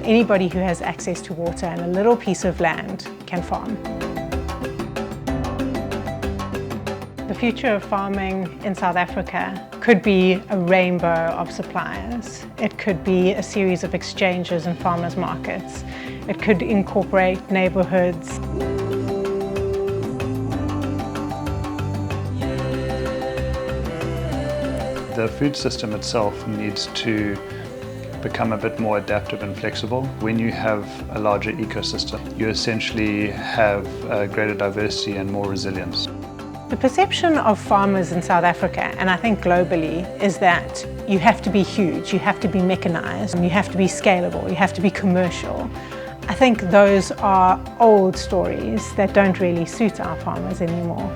anybody who has access to water and a little piece of land can farm. The future of farming in South Africa could be a rainbow of suppliers. It could be a series of exchanges and farmers markets. It could incorporate neighborhoods. The food system itself needs to become a bit more adaptive and flexible. When you have a larger ecosystem, you essentially have greater diversity and more resilience. The perception of farmers in South Africa, and I think globally, is that you have to be huge, you have to be mechanized, and you have to be scalable, you have to be commercial. I think those are old stories that don't really suit our farmers anymore.